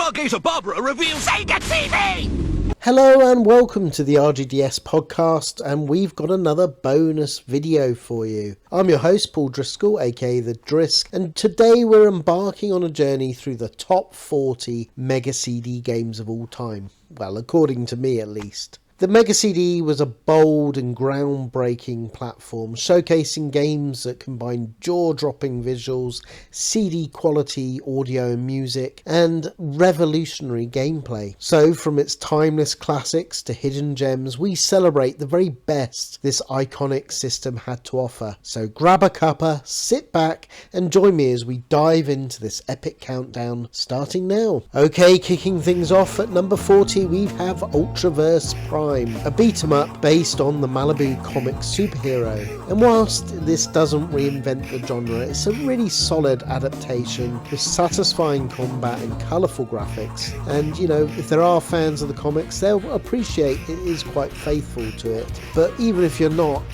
Stargazer Barbara reveals SEGA TV! Hello and welcome to the RGDS podcast, and we've got another bonus video for you. I'm your host Paul Driscoll, aka the Drisk, and today we're embarking on a journey through the top 40 Mega CD games of all time. Well, according to me at least. The Mega CD was a bold and groundbreaking platform, showcasing games that combined jaw-dropping visuals, CD quality audio and music, and revolutionary gameplay. So from its timeless classics to hidden gems, we celebrate the very best this iconic system had to offer. So grab a cuppa, sit back, and join me as we dive into this epic countdown starting now. Okay, kicking things off at number 40, we have Ultraverse Priime, a beat-em-up based on the Malibu comic superhero. And whilst this doesn't reinvent the genre, it's a really solid adaptation with satisfying combat and colourful graphics. And you know, if there are fans of the comics, they'll appreciate it is quite faithful to it. But even if you're not,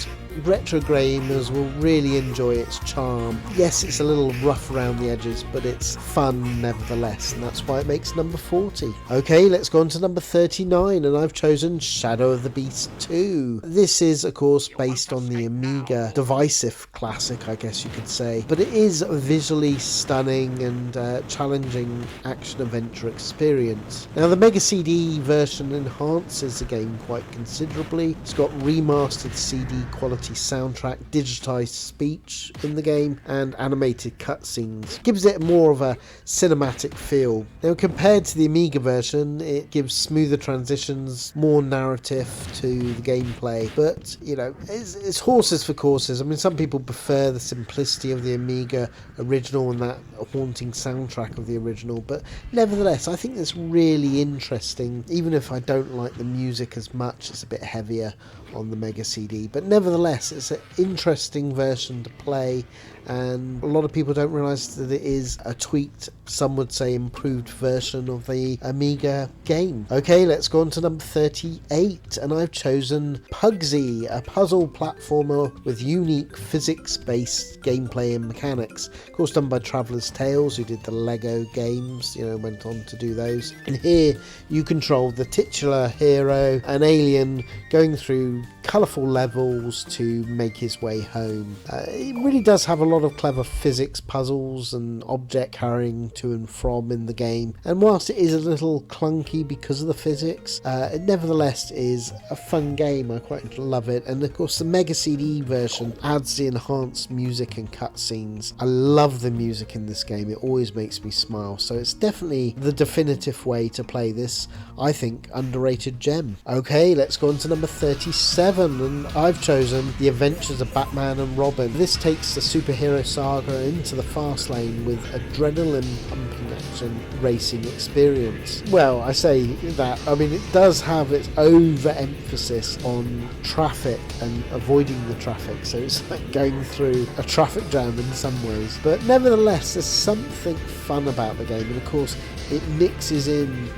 retro gamers will really enjoy its charm. Yes, it's a little rough around the edges, but it's fun nevertheless, and that's why it makes number 40. Okay, let's go on to number 39, and I've chosen Shadow of the Beast 2. This is, of course, based on the Amiga divisive classic, I guess you could say, but it is a visually stunning and challenging action-adventure experience. Now, the Mega CD version enhances the game quite considerably. It's got remastered CD quality soundtrack, digitized speech in the game, and animated cutscenes. Gives it more of a cinematic feel. Now, compared to the Amiga version, it gives smoother transitions, more narrative to the gameplay, but you know, it's horses for courses. I mean, some people prefer the simplicity of the Amiga original and that haunting soundtrack of the original, but nevertheless, I think it's really interesting. Even if I don't like the music as much, it's a bit heavier on the Mega CD, but nevertheless it's an interesting version to play, and a lot of people don't realise that it is a tweaked, some would say improved version of the Amiga game. Okay, let's go on to number 38, and I've chosen Pugsy, a puzzle platformer with unique physics-based gameplay and mechanics. Of course, done by Traveller's Tales, who did the Lego games, went on to do those. And here you control the titular hero, an alien going through colourful levels to make his way home. It really does have a lot of clever physics puzzles and object carrying to and from in the game, and whilst it is a little clunky because of the physics, it nevertheless is a fun game. I quite love it, and of course the Mega CD version adds the enhanced music and cutscenes. I love the music in this game, it always makes me smile, so it's definitely the definitive way to play this, I think, underrated gem. Okay, let's go on to number 37, and I've chosen The Adventures of Batman and Robin. This takes the superhero saga into the fast lane with adrenaline pumping action racing experience. Well, I say that, I mean, it does have its overemphasis on traffic and avoiding the traffic, so it's like going through a traffic jam in some ways, but nevertheless there's something fun about the game, and of course it mixes in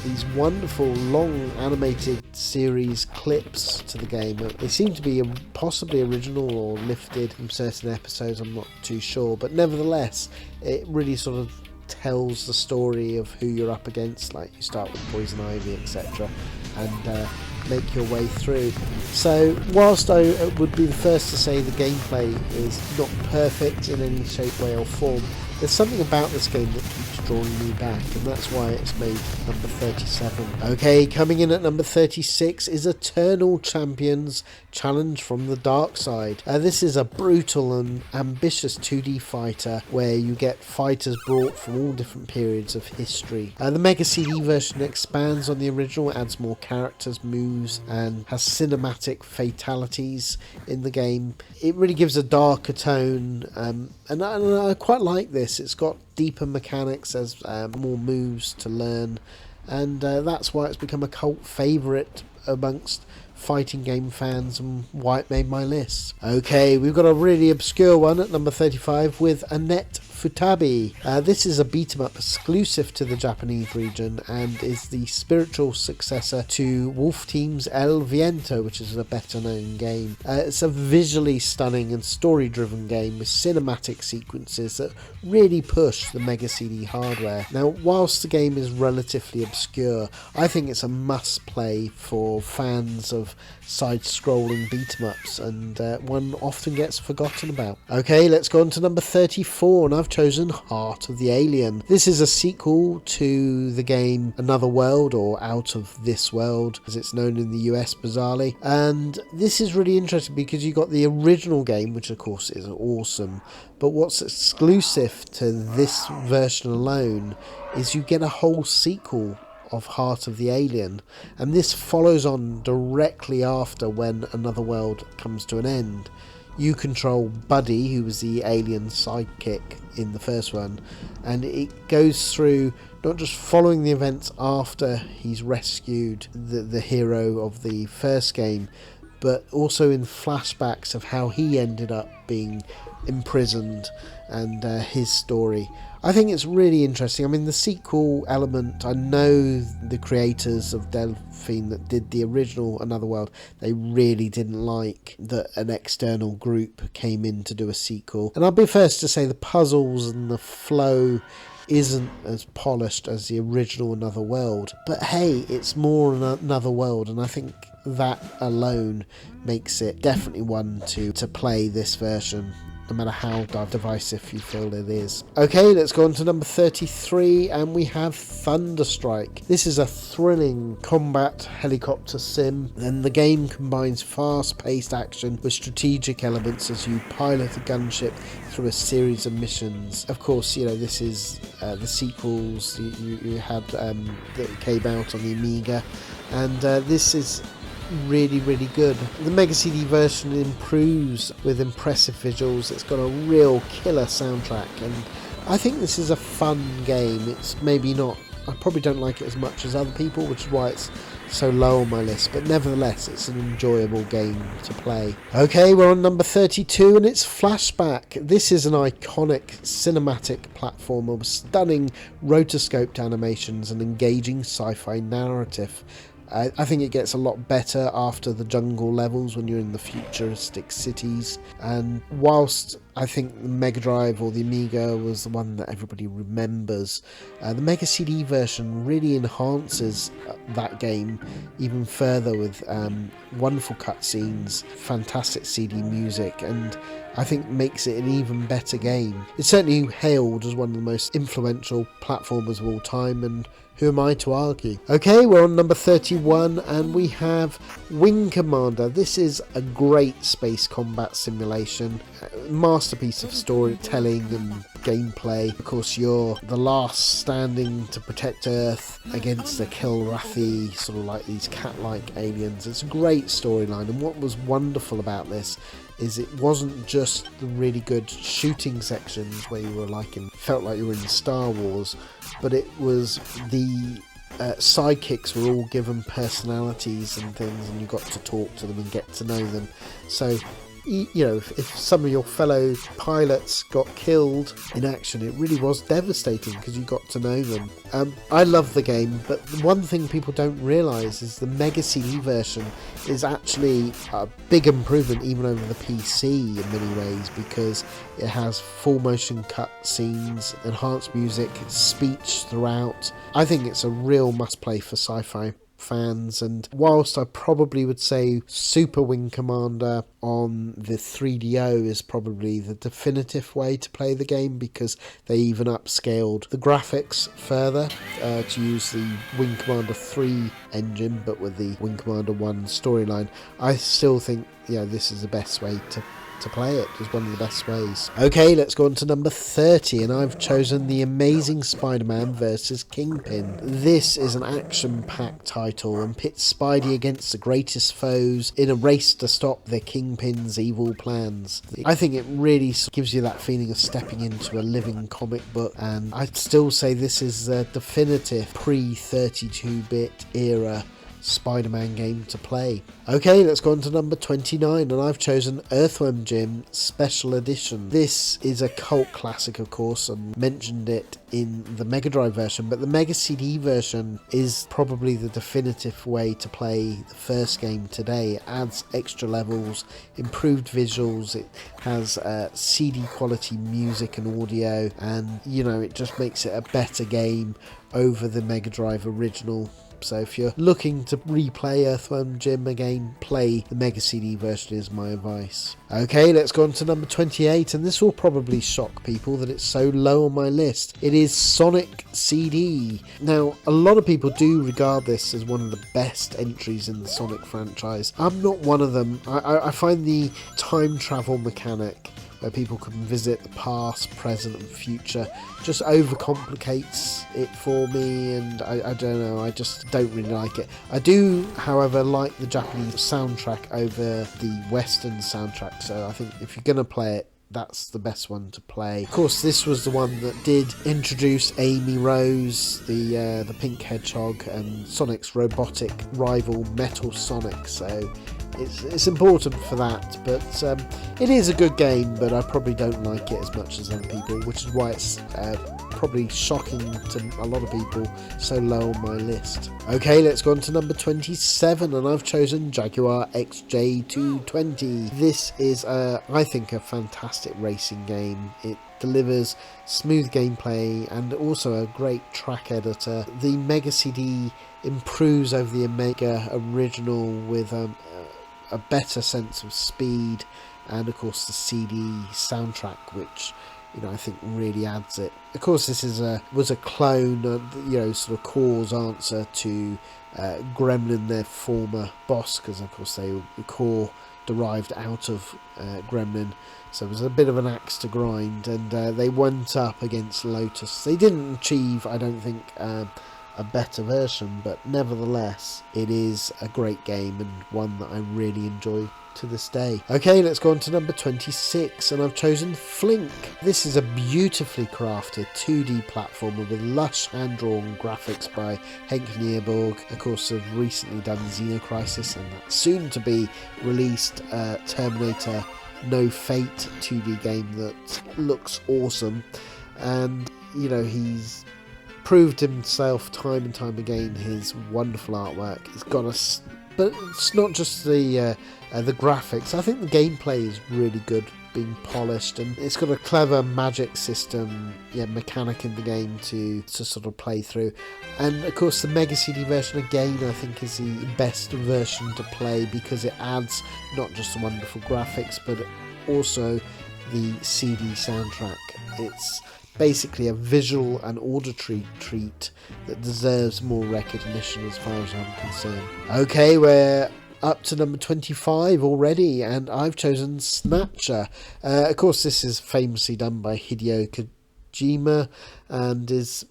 these wonderful long animated series clips to the game. They seem to be possibly original or lifted from certain episodes, I'm not too sure, but nevertheless it really sort of tells the story of who you're up against. Like, you start with Poison Ivy, etc., and make your way through. So whilst I would be the first to say the gameplay is not perfect in any shape, way or form, there's something about this game that keeps drawing me back, and that's why it's made number 37. Okay, coming in at number 36 is Eternal Champions Challenge from the Dark Side. This is a brutal and ambitious 2D fighter where you get fighters brought from all different periods of history. The Mega CD version expands on the original, adds more characters, moves, and has cinematic fatalities in the game. It really gives a darker tone, and I quite like this. It's got deeper mechanics, as more moves to learn, and that's why it's become a cult favourite amongst fighting game fans and why it made my list. Okay, we've got a really obscure one at number 35 with Anet Futatabi. This is a beat-em-up exclusive to the Japanese region and is the spiritual successor to Wolf Team's El Viento, which is a better known game. It's a visually stunning and story-driven game with cinematic sequences that really push the Mega CD hardware. Now, whilst the game is relatively obscure, I think it's a must-play for fans of side-scrolling beat-em-ups, and one often gets forgotten about. Okay, let's go on to number 34, and I've chosen Heart of the Alien. This is a sequel to the game Another World, or Out of This World, as it's known in the US bizarrely, and this is really interesting because you got the original game, which of course is awesome, but what's exclusive to this version alone is you get a whole sequel of Heart of the Alien, and this follows on directly after when Another World comes to an end. You control Buddy, who was the alien sidekick in the first one, and it goes through not just following the events after he's rescued the hero of the first game, but also in flashbacks of how he ended up being imprisoned and his story. I think it's really interesting. I mean, the sequel element, I know the creators of Delphine that did the original Another World, they really didn't like that an external group came in to do a sequel. And I'll be first to say the puzzles and the flow isn't as polished as the original Another World. But hey, it's more Another World, and I think that alone makes it definitely one to play this version, no matter how divisive you feel it is. Okay, let's go on to number 33, and we have Thunderstrike. This is a thrilling combat helicopter sim, and the game combines fast-paced action with strategic elements as you pilot a gunship through a series of missions. Of course, you know, this is the sequels you had that came out on the Amiga, and this is really good. The Mega CD version improves with impressive visuals. It's got a real killer soundtrack, and I think this is a fun game. It's maybe not, I probably don't like it as much as other people, which is why it's so low on my list, but nevertheless it's an enjoyable game to play. Okay, we're on number 32, and it's Flashback. This is an iconic cinematic platformer with stunning rotoscoped animations and engaging sci-fi narrative. I think it gets a lot better after the jungle levels when you're in the futuristic cities, and whilst I think the Mega Drive or the Amiga was the one that everybody remembers, the Mega CD version really enhances that game even further with wonderful cutscenes, fantastic CD music, and I think makes it an even better game. It's certainly hailed as one of the most influential platformers of all time, and who am I to argue? Okay, we're on number 31, and we have Wing Commander. This is a great space combat simulation, masterpiece of storytelling and gameplay. Of course, you're the last standing to protect Earth against the Kilrathi, sort of like these cat-like aliens. It's a great storyline, and what was wonderful about this is it wasn't just the really good shooting sections where you were felt like you were in Star Wars, but it was the sidekicks were all given personalities and things, and you got to talk to them and get to know them. So, you know, if some of your fellow pilots got killed in action, it really was devastating because you got to know them. I love the game, but one thing people don't realise is the Mega CD version is actually a big improvement even over the PC in many ways, because it has full motion cut scenes, enhanced music, speech throughout. I think it's a real must play for sci-fi fans, and whilst I probably would say Super Wing Commander on the 3DO is probably the definitive way to play the game, because they even upscaled the graphics further to use the Wing Commander 3 engine, but with the Wing Commander 1 storyline. I still think, yeah, this is the best way to play it. Is one of the best ways. Okay, let's go on to number 30, and I've chosen The Amazing Spider-Man vs. Kingpin. This is an action-packed title and pits Spidey against the greatest foes in a race to stop the Kingpin's evil plans. I think it really gives you that feeling of stepping into a living comic book, and I'd still say this is a definitive pre-32-bit era Spider-Man game to play. Okay, let's go on to number 29, and I've chosen Earthworm Jim Special Edition. This is a cult classic, of course, and mentioned it in the Mega Drive version, but the Mega CD version is probably the definitive way to play the first game today. It adds extra levels, improved visuals, it has CD quality music and audio, and it just makes it a better game over the Mega Drive original. So if you're looking to replay Earthworm Jim again, play the Mega CD version is my advice. Okay, let's go on to number 28, and this will probably shock people that it's so low on my list. It is Sonic CD. Now, a lot of people do regard this as one of the best entries in the Sonic franchise. I'm not one of them. I find the time travel mechanic, where people can visit the past, present and future, just overcomplicates it for me, and I don't know, I just don't really like it. I do, however, like the Japanese soundtrack over the Western soundtrack, so I think if you're going to play it, that's the best one to play. Of course, this was the one that did introduce Amy Rose, the pink hedgehog, and Sonic's robotic rival Metal Sonic, so it's important for that. But it is a good game, but I probably don't like it as much as other people, which is why it's probably shocking to a lot of people, so low on my list. Okay, let's go on to number 27, and I've chosen Jaguar XJ220. This is, I think, a fantastic racing game. It delivers smooth gameplay and also a great track editor. The Mega CD improves over the Mega original with a better sense of speed, and of course the CD soundtrack, which I think really adds it. Of course, this was a clone, sort of Core's answer to Gremlin, their former boss, because of course the Core derived out of Gremlin, so it was a bit of an axe to grind, and they went up against Lotus. They didn't achieve, I don't think, a better version, but nevertheless it is a great game and one that I really enjoy to this day. Okay, let's go on to number 26, and I've chosen Flink. This is a beautifully crafted 2D platformer with lush hand-drawn graphics by Henk Nierborg. Of course, they've recently done Xenocrisis and that soon-to-be released Terminator No Fate 2D game that looks awesome, and he's proved himself time and time again, his wonderful artwork. It's got us, but it's not just the graphics. I think the gameplay is really good, being polished, and it's got a clever magic system, mechanic in the game to sort of play through. And of course the Mega CD version again I think is the best version to play, because it adds not just the wonderful graphics but also the CD soundtrack. It's basically a visual and auditory treat that deserves more recognition as far as I'm concerned. Okay, we're up to number 25 already, and I've chosen Snatcher. Of course, this is famously done by Hideo Kojima and is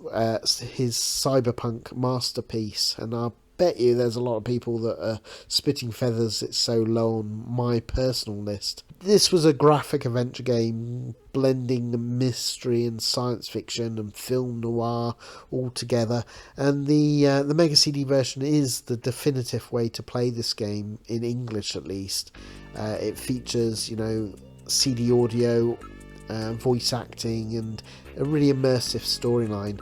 his cyberpunk masterpiece, and I'll bet you there's a lot of people that are spitting feathers it's so low on my personal list. This was a graphic adventure game blending mystery and science fiction and film noir all together, and the Mega CD version is the definitive way to play this game, in English at least. It features CD audio, voice acting, and a really immersive storyline.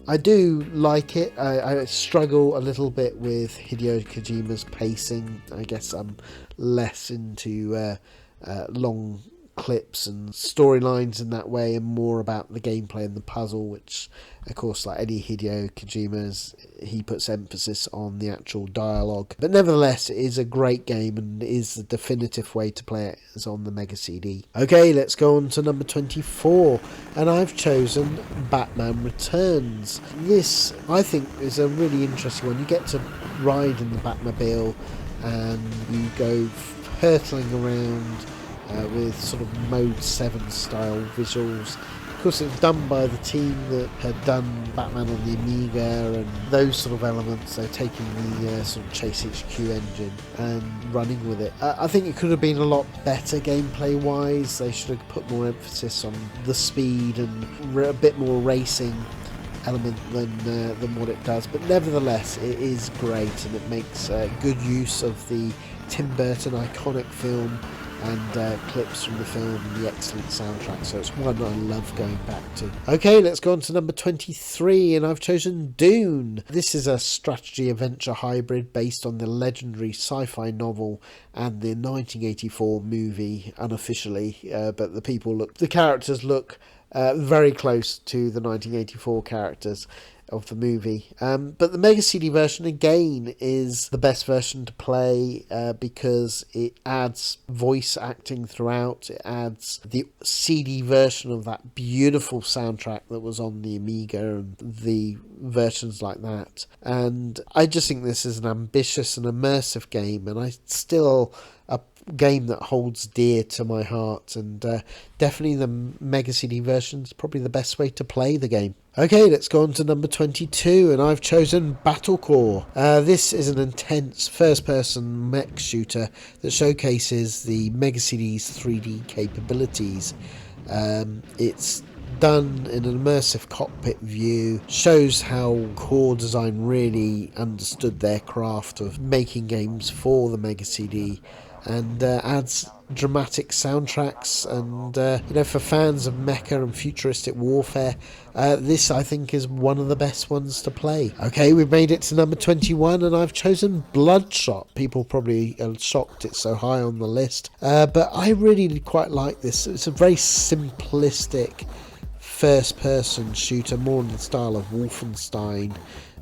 I do like it. I struggle a little bit with Hideo Kojima's pacing. I guess I'm less into long clips and storylines in that way, and more about the gameplay and the puzzle, which of course, like any Hideo Kojima's, he puts emphasis on the actual dialogue. But nevertheless, it is a great game and is the definitive way to play it, is on the Mega CD. Okay, let's go on to number 24, and I've chosen Batman Returns. This, I think, is a really interesting one. You get to ride in the Batmobile and you go hurtling around with sort of Mode 7 style visuals. Of course, it was done by the team that had done Batman on the Amiga and those sort of elements. They're taking the sort of Chase HQ engine and running with it. I think it could have been a lot better gameplay wise. They should have put more emphasis on the speed and a bit more racing. element than what it does, but nevertheless it is great, and it makes good use of the Tim Burton iconic film and clips from the film and the excellent soundtrack, so it's one I love going back to. Okay, let's go on to number 23, and I've chosen Dune. This is a strategy adventure hybrid based on the legendary sci-fi novel and the 1984 movie unofficially, but the characters look very close to the 1984 characters of the movie, but the Mega CD version again is the best version to play because it adds voice acting throughout. It adds the CD version of that beautiful soundtrack that was on the Amiga and the versions like that, and I just think this is an ambitious and immersive game, and a game that holds dear to my heart, and definitely the Mega CD version is probably the best way to play the game. Okay, let's go on to number 22, and I've chosen Battlecorps. This is an intense first-person mech shooter that showcases the Mega CD's 3D capabilities. It's done in an immersive cockpit view, shows how Core Design really understood their craft of making games for the Mega CD, and adds dramatic soundtracks, and for fans of mecha and futuristic warfare, this I think is one of the best ones to play. Okay, we've made it to number 21, and I've chosen Bloodshot. People probably are shocked it's so high on the list, but I really quite like this. It's a very simplistic first-person shooter, more in the style of Wolfenstein.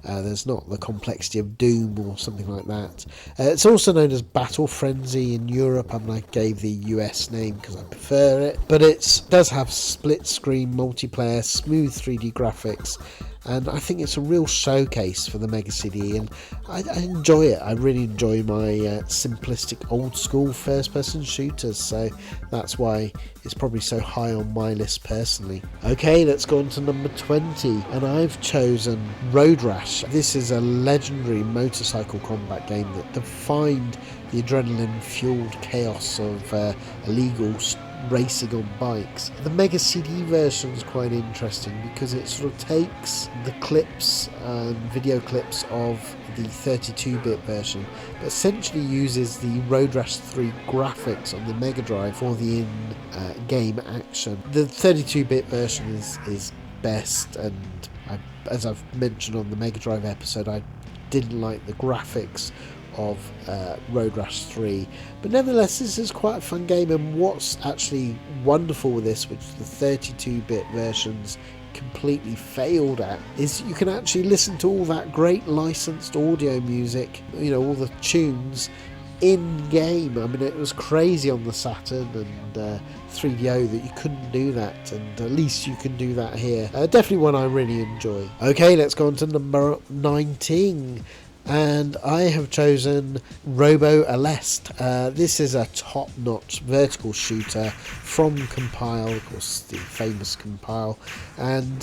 There's not the complexity of Doom or something like that. It's also known as Battle Frenzy in Europe. I gave the US name because I prefer it. But it does have split-screen multiplayer, smooth 3D graphics, and I think it's a real showcase for the Mega CD, and I enjoy it. I really enjoy my simplistic old-school first-person shooters, so that's why it's probably so high on my list personally. Okay, let's go on to number 20, and I've chosen Road Rash. This is a legendary motorcycle combat game that defined the adrenaline-fueled chaos of illegal racing on bikes. The Mega CD version is quite interesting because it sort of takes the clips and video clips of the 32-bit version, but essentially uses the Road Rash 3 graphics on the Mega Drive for the in-game action. The 32-bit version is best, and as I've mentioned on the Mega Drive episode, I didn't like the graphics of Road Rash 3, but nevertheless this is quite a fun game, and what's actually wonderful with this, which the 32-bit versions completely failed at, is you can actually listen to all that great licensed audio music, all the tunes in game. I mean, it was crazy on the Saturn and 3DO that you couldn't do that, and at least you can do that here. Definitely one I really enjoy. Okay, let's go on to number 19. And I have chosen Robo Aleste. This is a top-notch vertical shooter from Compile, of course the famous Compile, and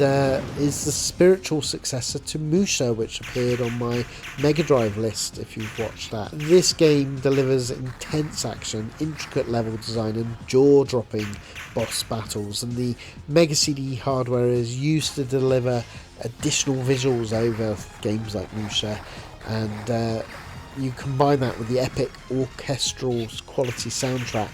is the spiritual successor to Musha, which appeared on my Mega Drive list if you've watched that. This game delivers intense action, intricate level design, and jaw-dropping boss battles, and the Mega CD hardware is used to deliver additional visuals over games like Musha. And you combine that with the epic orchestral quality soundtrack,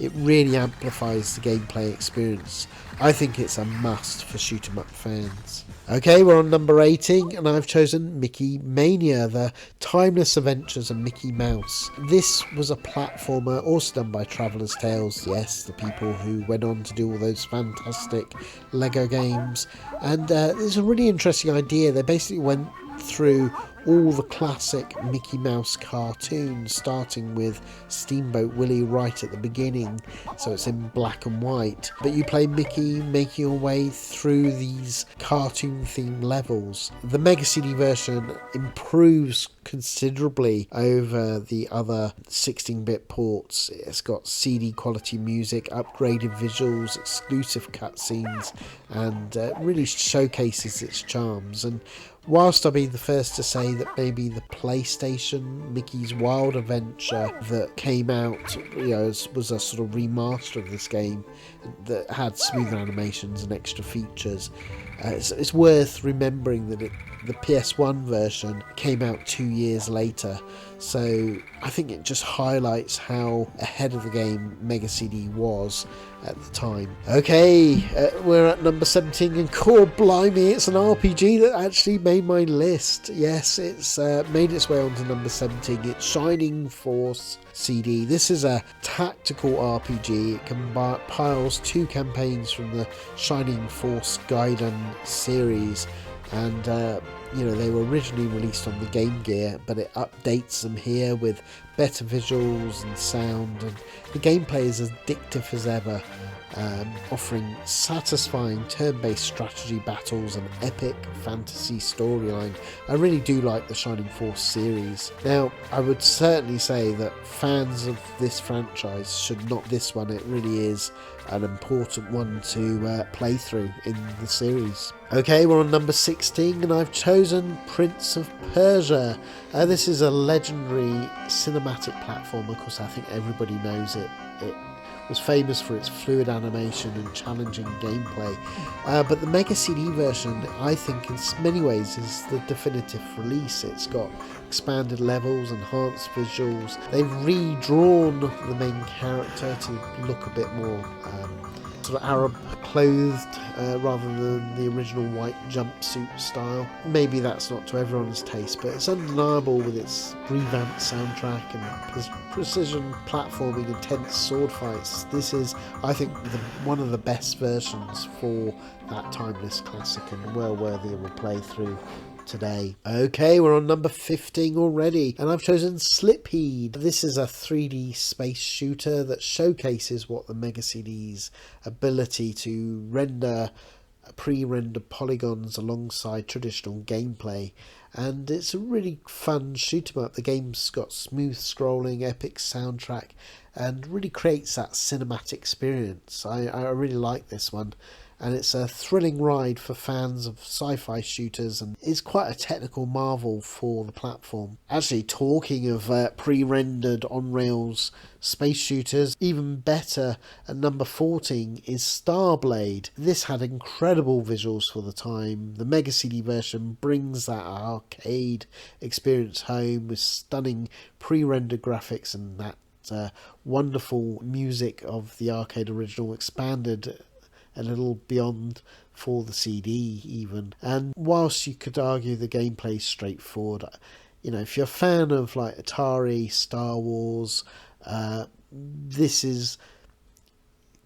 it really amplifies the gameplay experience. I think it's a must for shoot 'em up fans. Okay, we're on number 18, and I've chosen Mickey Mania, the timeless adventures of Mickey Mouse. This was a platformer also done by Traveller's Tales, yes, the people who went on to do all those fantastic Lego games. And there's a really interesting idea. They basically went through all the classic Mickey Mouse cartoons, starting with Steamboat Willie right at the beginning, so it's in black and white, but you play Mickey making your way through these cartoon themed levels. The Mega CD version improves considerably over the other 16-bit ports. It's got CD quality music, upgraded visuals, exclusive cutscenes, and really showcases its charms. And whilst I'll be the first to say that maybe the PlayStation Mickey's Wild Adventure that came out, was a sort of remaster of this game that had smoother animations and extra features, It's worth remembering that the PS1 version came out 2 years later, so I think it just highlights how ahead of the game Mega CD was at the time. Okay, we're at number 17, and core blimey, it's an RPG that actually made my list. Yes, it's made its way onto number 17. It's Shining Force CD. This is a tactical RPG. It compiles 2 campaigns from the Shining Force Gaiden series, and they were originally released on the Game Gear, but it updates them here with better visuals and sound, and the gameplay is as addictive as ever, offering satisfying turn-based strategy battles and epic fantasy storyline. I really do like the Shining Force series. Now, I would certainly say that fans of this franchise should not this one. It really is an important one to play through in the series. Okay, we're on number 16, and I've chosen Prince of Persia. This is a legendary cinematic platform. Of course, I think everybody knows it. It was famous for its fluid animation and challenging gameplay, but the Mega CD version, I think in many ways, is the definitive release. It's got expanded levels, enhanced visuals. They've redrawn the main character to look a bit more sort of Arab clothed rather than the original white jumpsuit style. Maybe that's not to everyone's taste, but it's undeniable with its revamped soundtrack and precision platforming and tense sword fights. This is, I think, one of the best versions for that timeless classic, and well worthy of a playthrough today. Okay, we're on number 15 already, and I've chosen Slipheed. This is a 3D space shooter that showcases what the Mega CD's ability to render pre-rendered polygons alongside traditional gameplay, and it's a really fun shoot 'em up. The game's got smooth scrolling, epic soundtrack, and really creates that cinematic experience. I really like this one, and it's a thrilling ride for fans of sci-fi shooters, and is quite a technical marvel for the platform. Actually, talking of pre-rendered on-rails space shooters, even better at number 14 is Starblade. This had incredible visuals for the time. The Mega CD version brings that arcade experience home with stunning pre-rendered graphics and that wonderful music of the arcade original, expanded a little beyond for the CD even. And whilst you could argue the gameplay is straightforward, if you're a fan of like Atari, Star Wars, this is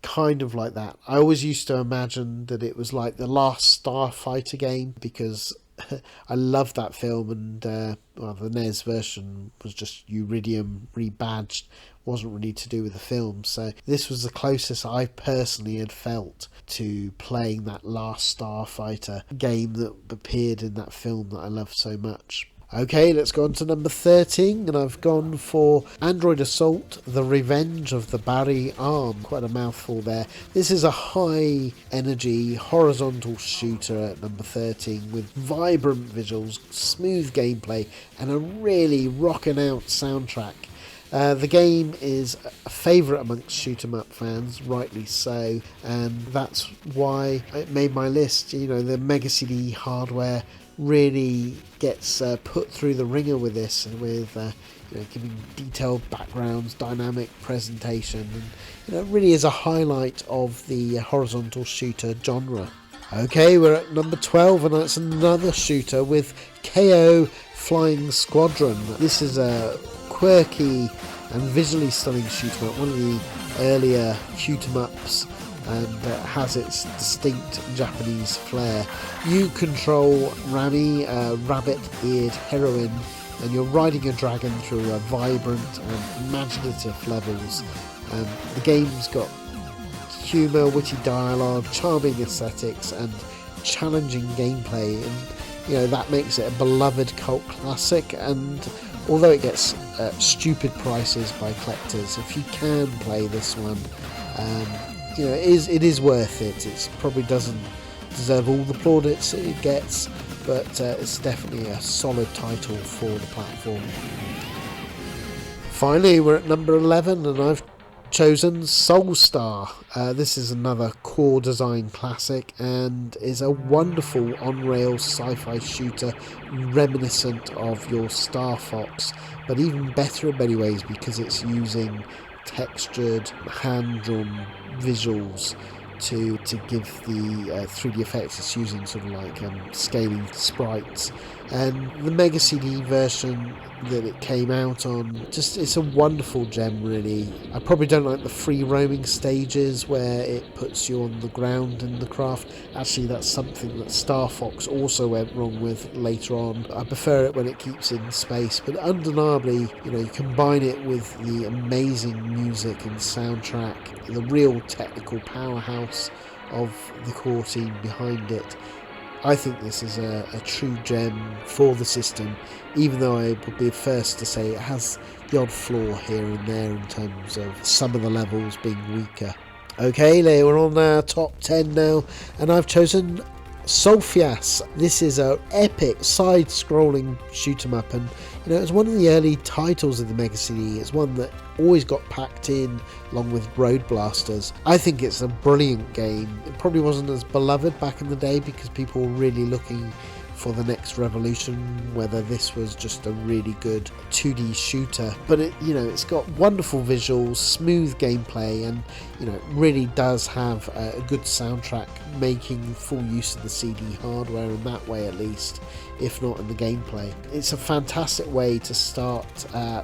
kind of like that. I always used to imagine that it was like the last Starfighter game, because I love that film, and the NES version was just Iridium rebadged, wasn't really to do with the film, so this was the closest I personally had felt to playing that last Starfighter game that appeared in that film that I love so much. Okay, let's go on to number 13, and I've gone for Android Assault, The Revenge of the Barry Arm. Quite a mouthful there. This is a high energy horizontal shooter at number 13 with vibrant visuals, smooth gameplay, and a really rocking out soundtrack. The game is a favourite amongst shoot-em-up fans, rightly so, and that's why it made my list. The Mega CD hardware really gets put through the ringer with this, and with giving detailed backgrounds, dynamic presentation, and it really is a highlight of the horizontal shooter genre. Okay, we're at number 12, and that's another shooter with Keio Flying Squadron. This is a quirky and visually stunning shoot-em-up, one of the earlier shoot-em-ups, and has its distinct Japanese flair. You control Rami, a rabbit-eared heroine, and you're riding a dragon through a vibrant and imaginative levels. The game's got humour, witty dialogue, charming aesthetics, and challenging gameplay, and that makes it a beloved cult classic. And although it gets stupid prices by collectors, if you can play this one, it is worth it. It probably doesn't deserve all the plaudits it gets, but it's definitely a solid title for the platform. Finally, we're at number 11, and I've chosen Soulstar. This is another core design classic and is a wonderful on-rail sci-fi shooter reminiscent of your Star Fox, but even better in many ways because it's using textured, hand-drawn visuals to give the 3D effects. It's using sort of like scaling sprites, and the Mega CD version that it came out on, just it's a wonderful gem really. I probably don't like the free roaming stages where it puts you on the ground in the craft. Actually, that's something that Star Fox also went wrong with later on. I prefer it when it keeps in space, but undeniably, you know, you combine it with the amazing music and soundtrack, the real technical powerhouse of the core team behind it. I think this is a true gem for the system, even though I would be the first to say it has the odd flaw here and there in terms of some of the levels being weaker. Okay, we're on our top 10 now, and I've chosen Sol-Feace. This is an epic side-scrolling shoot-'em-up, and you know, it's one of the early titles of the Mega CD. It's one that always got packed in along with Road Blasters. I think it's a brilliant game. It probably wasn't as beloved back in the day because people were really looking for the next revolution, whether this was just a really good 2D shooter, but it, you know, it's got wonderful visuals, smooth gameplay, and you know, it really does have a good soundtrack, making full use of the CD hardware in that way at least, if not in the gameplay. It's a fantastic way to start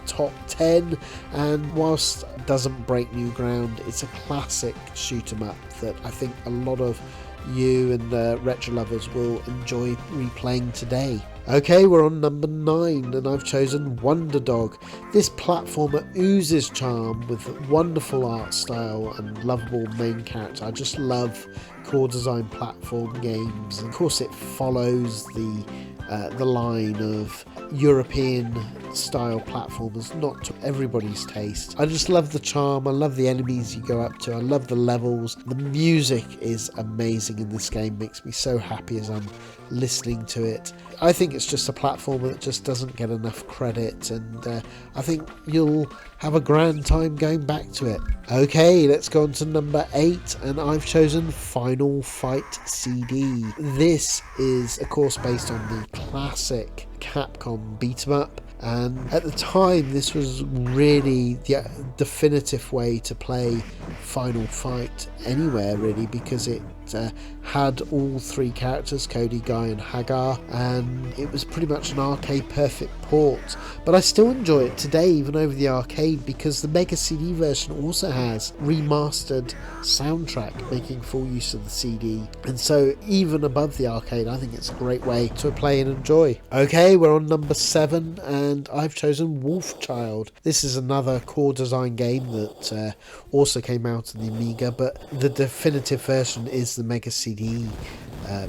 top 10, and whilst it doesn't break new ground, it's a classic shoot 'em up that I think a lot of you and retro lovers will enjoy replaying today. Okay, we're on number 9, and I've chosen Wonder Dog. This platformer oozes charm with wonderful art style and lovable main character. I just love core design platform games. Of course, it follows the line of European style platformers, not to everybody's taste. I just love the charm, I love the enemies you go up to, I love the levels. The music is amazing in this game, makes me so happy as I'm listening to it. I think it's just a platformer that just doesn't get enough credit, and I think you'll have a grand time going back to it. Okay, let's go on to number 8, and I've chosen Final Fight CD. This is of course based on the classic Capcom beat-em-up, and at the time this was really the definitive way to play Final Fight anywhere really, because it had all 3 characters, Cody, Guy and Hagar, and it was pretty much an arcade perfect port. But I still enjoy it today even over the arcade, because the Mega CD version also has remastered soundtrack making full use of the CD, and so even above the arcade I think it's a great way to play and enjoy. Okay, we're on number 7, and I've chosen Wolfchild. This is another core design game that also came out on the Amiga, but the definitive version is the Mega CD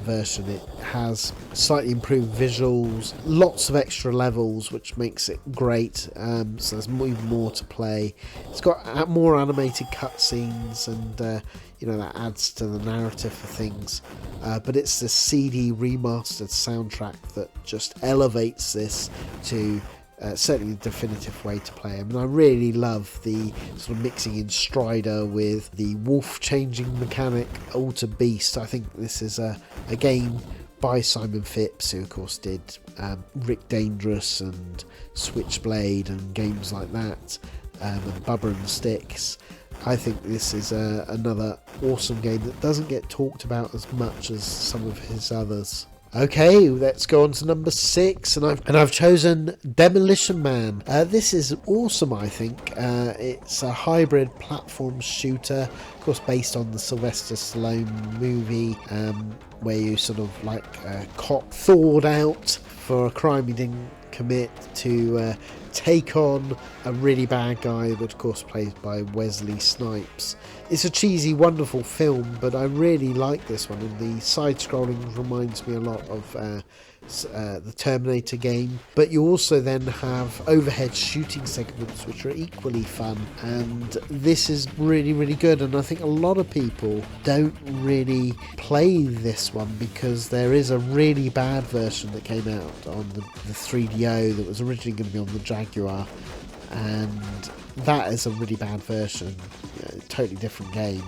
version. It has slightly improved visuals, lots of extra levels, which makes it great, so there's even more to play. It's got more animated cutscenes, and you know, that adds to the narrative for things, but it's the CD remastered soundtrack that just elevates this to certainly the definitive way to play. I mean, I really love the sort of mixing in Strider with the wolf changing mechanic, Alter Beast. I think this is a game by Simon Phipps, who of course did Rick Dangerous and Switchblade and games like that, and Bubba and Sticks. I think this is another awesome game that doesn't get talked about as much as some of his others. Okay, let's go on to number 6, and I've chosen Demolition Man. This is awesome, I think. It's a hybrid platform shooter, of course based on the Sylvester Stallone movie, where you sort of like cop thawed out for a crime he didn't commit to take on a really bad guy, that of course played by Wesley Snipes. It's a cheesy, wonderful film, but I really like this one, and the side-scrolling reminds me a lot of the Terminator game, but you also then have overhead shooting segments which are equally fun, and this is really, really good. And I think a lot of people don't really play this one because there is a really bad version that came out on the 3DO that was originally going to be on the Jaguar, and that is a really bad version, totally different game.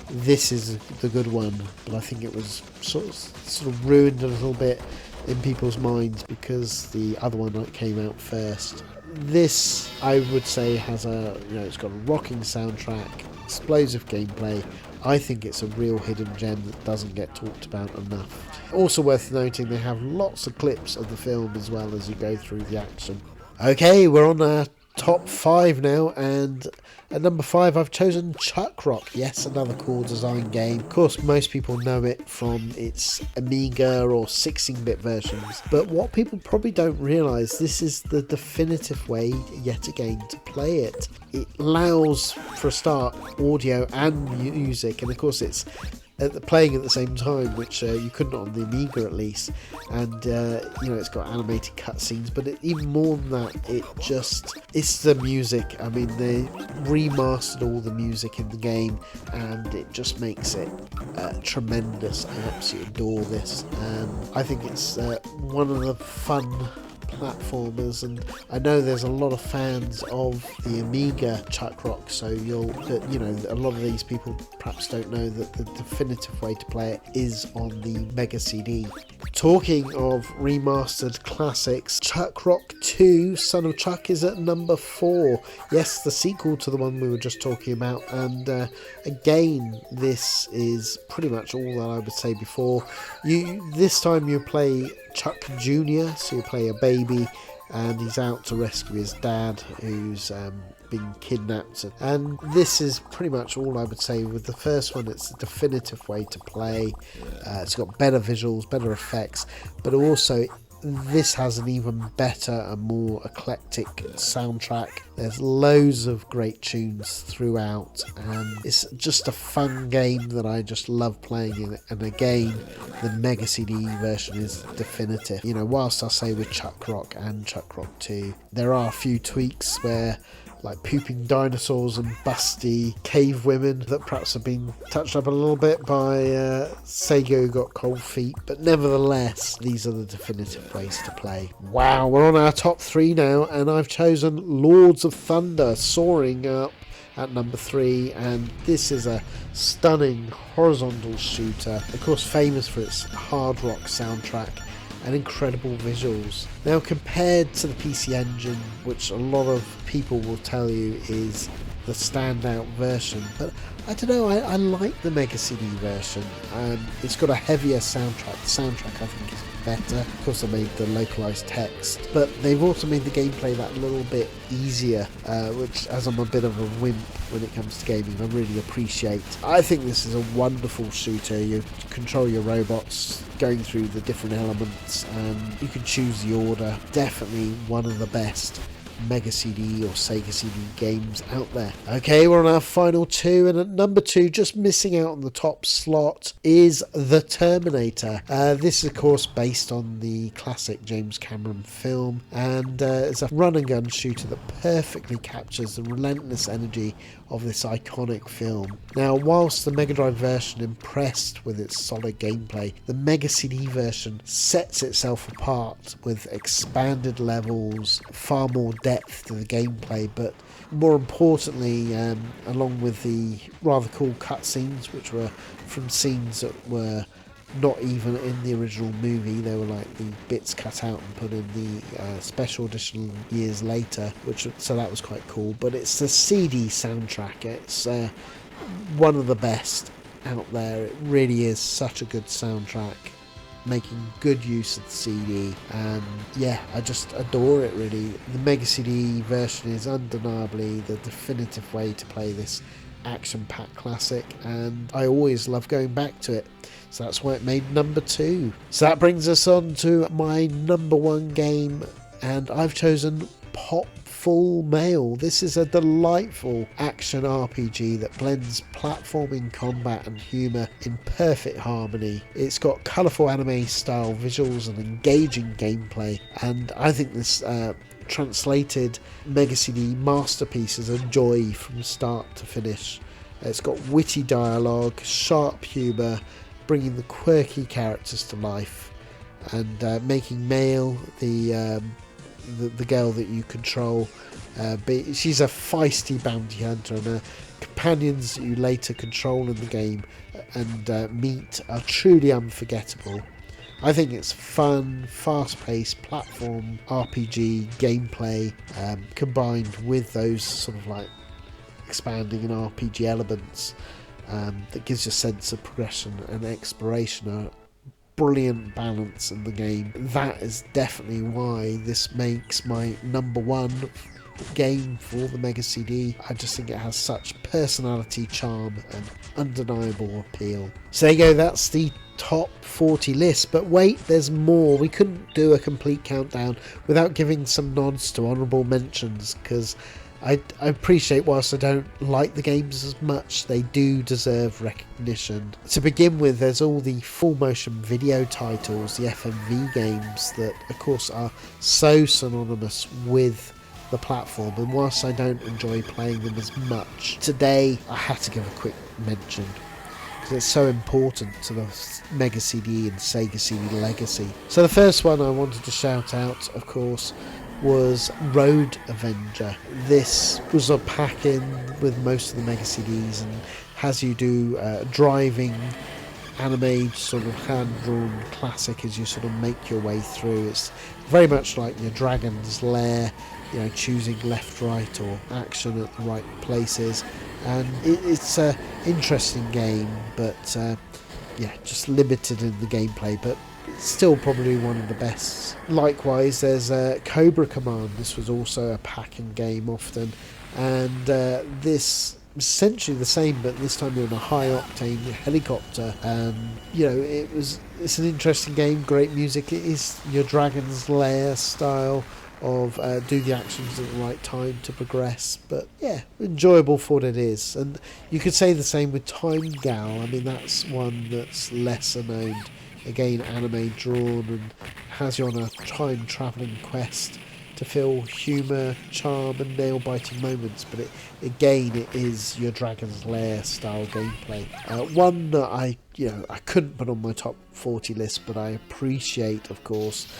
This is the good one, but I think it was sort of ruined a little bit in people's minds because the other one came out first. This, I would say, has it's got a rocking soundtrack, explosive gameplay. I think it's a real hidden gem that doesn't get talked about enough. Also worth noting, they have lots of clips of the film as well as you go through the action. Okay, we're on our top 5 now, and at number 5 I've chosen Chuck Rock. Yes, another cool design game. Of course, most people know it from its Amiga or 16-bit versions, but what people probably don't realise, this is the definitive way yet again to play it. It allows, for a start, audio and music, and of course it's playing at the same time, which you couldn't on the Amiga at least, and it's got animated cutscenes, but even more than that, it's the music. I mean, they remastered all the music in the game, and it just makes it tremendous. I absolutely adore this, and I think it's one of the fun platformers, and I know there's a lot of fans of the Amiga Chuck Rock, so a lot of these people perhaps don't know that the definitive way to play it is on the Mega CD. Talking of remastered classics, Chuck Rock 2 Son of Chuck is at number 4. Yes, the sequel to the one we were just talking about, and again, this is pretty much all that I would say before. This time you play Chuck Jr., so you play a baby, and he's out to rescue his dad who's been kidnapped, and this is pretty much all I would say. With the first one, it's a definitive way to play. It's got better visuals, better effects, but also this has an even better and more eclectic soundtrack. There's loads of great tunes throughout, and it's just a fun game that I just love playing in. And again, the Mega CD version is definitive. Whilst I say with Chuck Rock and Chuck Rock 2, there are a few tweaks where, like pooping dinosaurs and busty cave women, that perhaps have been touched up a little bit by SEGA Got Cold Feet, but nevertheless, these are the definitive ways to play. Wow, we're on our top 3 now, and I've chosen Lords of Thunder, soaring up at number 3, and this is a stunning horizontal shooter, of course famous for its hard rock soundtrack and incredible visuals. Now, compared to the PC Engine, which a lot of people will tell you is the standout version, but I don't know, I like the Mega CD version. It's got a heavier soundtrack. The soundtrack, I think, is better. Of course, they made the localized text, but they've also made the gameplay that little bit easier, which, as I'm a bit of a wimp when it comes to gaming, I really appreciate. I think this is a wonderful shooter. You control your robots going through the different elements, and you can choose the order. Definitely one of the best Mega CD or Sega CD games out there. Okay, we're on our final 2, and at number 2, just missing out on the top slot, is The Terminator. This is of course based on the classic James Cameron film, and it's a run and gun shooter that perfectly captures the relentless energy of this iconic film. Now, whilst the Mega Drive version impressed with its solid gameplay, the Mega CD version sets itself apart with expanded levels, far more depth to the gameplay, but more importantly, along with the rather cool cutscenes, which were from scenes that were not even in the original movie. They were like the bits cut out and put in the special edition years later, so that was quite cool. But it's the CD soundtrack. It's one of the best out there. It really is such a good soundtrack, making good use of the CD, and yeah, I just adore it really. The Mega CD version is undeniably the definitive way to play this action-packed classic, and I always love going back to it. So that's why it made number 2. So that brings us on to my number 1 game, and I've chosen Popful Mail. This is a delightful action RPG that blends platforming, combat and humour in perfect harmony. It's got colourful anime style visuals and engaging gameplay, and I think this translated Mega CD masterpiece is a joy from start to finish. It's got witty dialogue, sharp humour, bringing the quirky characters to life, and making Mail, the girl that you control, But she's a feisty bounty hunter, and her companions that you later control in the game and meet are truly unforgettable. I think it's fun, fast-paced platform RPG gameplay combined with those sort of like expanding and RPG elements that gives you a sense of progression and exploration. A brilliant balance in the game. That is definitely why this makes my number one game for the Mega CD. I just think it has such personality, charm and undeniable appeal. So there you go, that's the top 40 list. But wait, there's more. We couldn't do a complete countdown without giving some nods to honourable mentions, because I appreciate, whilst I don't like the games as much, they do deserve recognition. To begin with, there's all the full motion video titles, the FMV games, that of course are so synonymous with the platform, and whilst I don't enjoy playing them as much, today I had to give a quick mention because it's so important to the Mega CD and Sega CD legacy. So the first one I wanted to shout out, of course, was Road Avenger. This was a pack-in with most of the Mega CDs and has you do driving anime sort of hand-drawn classic as you sort of make your way through. It's very much like your Dragon's Lair, you know, choosing left, right or action at the right places, and it's an interesting game, but yeah, just limited in the gameplay, but still probably one of the best. Likewise, there's Cobra Command. This was also a pack-in game often, and this essentially the same, but this time you're in a high octane helicopter, and you know, it's an interesting game, great music. It is your Dragon's Lair style of do the actions at the right time to progress, but yeah, enjoyable for what it is. And you could say the same with Time Gal. I mean, that's one that's lesser known, again anime drawn, and has you on a time travelling quest to feel humour, charm and nail-biting moments, but it is your Dragon's Lair style gameplay. One that I couldn't put on my top 40 list, but I appreciate, of course,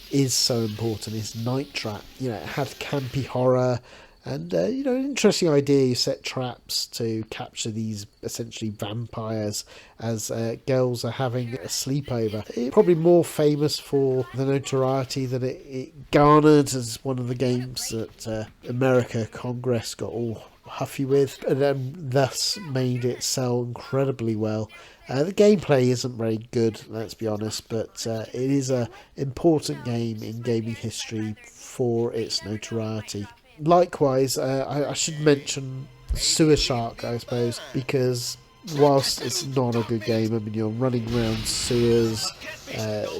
is so important, is Night Trap. You know, it had campy horror and an interesting idea. You set traps to capture these essentially vampires as girls are having a sleepover. It's probably more famous for the notoriety that it garnered as one of the games that America Congress got all huffy with, and thus made it sell incredibly well. The gameplay isn't very good, let's be honest, but it is an important game in gaming history for its notoriety. Likewise, I should mention Sewer Shark, I suppose, because whilst it's not a good game, I mean, you're running around sewers,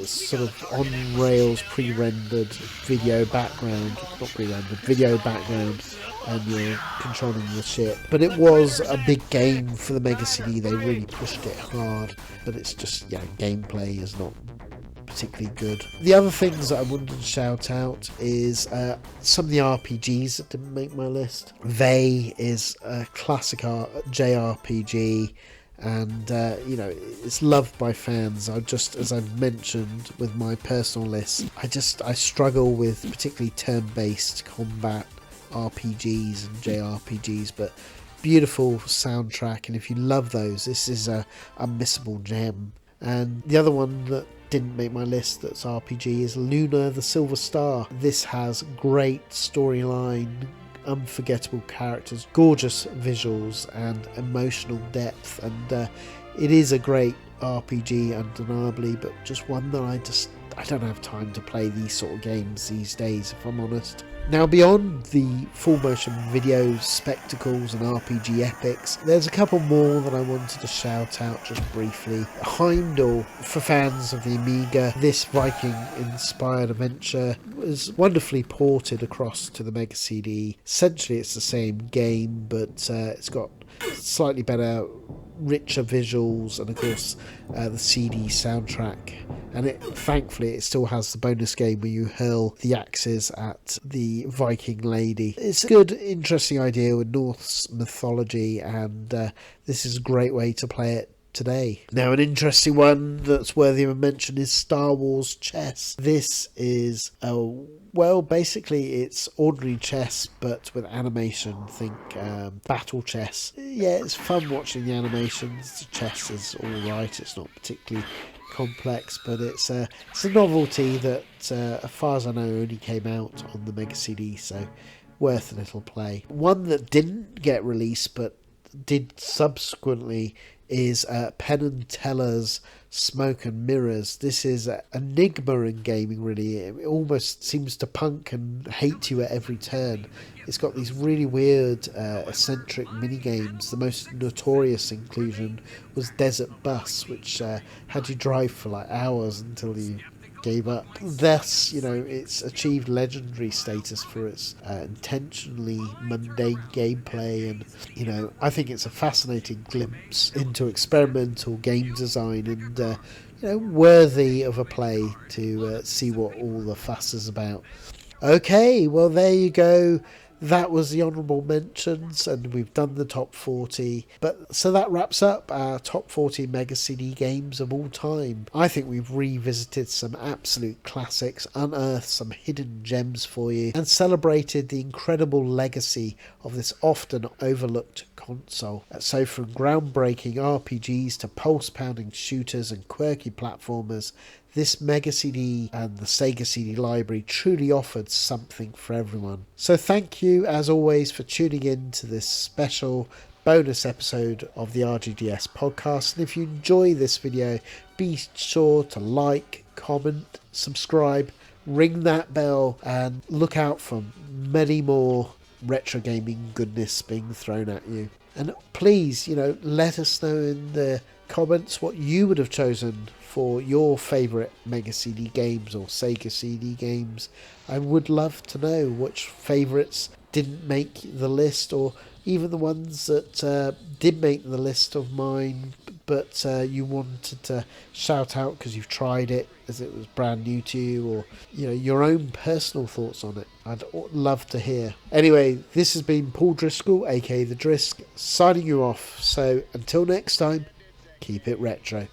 sort of on rails pre-rendered video background, and you're controlling the ship. But it was a big game for the Mega CD. They really pushed it hard, but it's just, gameplay is not particularly good. The other things that I wanted to shout out is some of the RPGs that didn't make my list. Vey is a classic JRPG, and it's loved by fans. As I've mentioned with my personal list, I struggle with particularly turn-based combat RPGs and JRPGs, but beautiful soundtrack, and if you love those, this is a unmissable gem. And the other one that didn't make my list that's RPG is Luna the Silver Star. This has great storyline, unforgettable characters, gorgeous visuals and emotional depth, and it is a great RPG undeniably, but just one that I don't have time to play these sort of games these days, if I'm honest. Now, beyond the full motion video spectacles and RPG epics, there's a couple more that I wanted to shout out just briefly. Heimdall, for fans of the Amiga, this Viking-inspired adventure was wonderfully ported across to the Mega CD. Essentially, it's the same game, but it's got slightly better, richer visuals, and of course the CD soundtrack, and thankfully it still has the bonus game where you hurl the axes at the Viking lady. It's a good, interesting idea with Norse mythology, and this is a great way to play it today. Now, an interesting one that's worthy of a mention is Star Wars chess. This is well, basically it's ordinary chess but with animation. Think battle chess. Yeah, it's fun watching the animations. The chess is alright, it's not particularly complex, but it's a novelty that as far as I know only came out on the Mega CD, so worth a little play. One that didn't get released but did subsequently is Penn and Teller's Smoke and Mirrors. This is an enigma in gaming, really. It almost seems to punk and hate you at every turn. It's got these really weird, eccentric mini-games. The most notorious inclusion was Desert Bus, which had you drive for like hours until you gave up. Thus, it's achieved legendary status for its intentionally mundane gameplay, and I think it's a fascinating glimpse into experimental game design, and worthy of a play to see what all the fuss is about. Okay, well, there you go. That was the honourable mentions, and we've done the top 40. So that wraps up our top 40 Mega CD games of all time. I think we've revisited some absolute classics, unearthed some hidden gems for you, and celebrated the incredible legacy of this often overlooked console. So from groundbreaking RPGs to pulse-pounding shooters and quirky platformers, this Mega CD and the Sega CD library truly offered something for everyone. So thank you, as always, for tuning in to this special bonus episode of the RGDS podcast. And if you enjoy this video, be sure to like, comment, subscribe, ring that bell, and look out for many more retro gaming goodness being thrown at you. And please, let us know in the comments what you would have chosen for your favourite Mega CD games or Sega CD games. I would love to know which favourites didn't make the list, or even the ones that did make the list of mine, but you wanted to shout out because you've tried it as it was brand new to you, or your own personal thoughts on it. I'd love to hear. Anyway, this has been Paul Driscoll, aka The Drisk, signing you off. So until next time, keep it retro.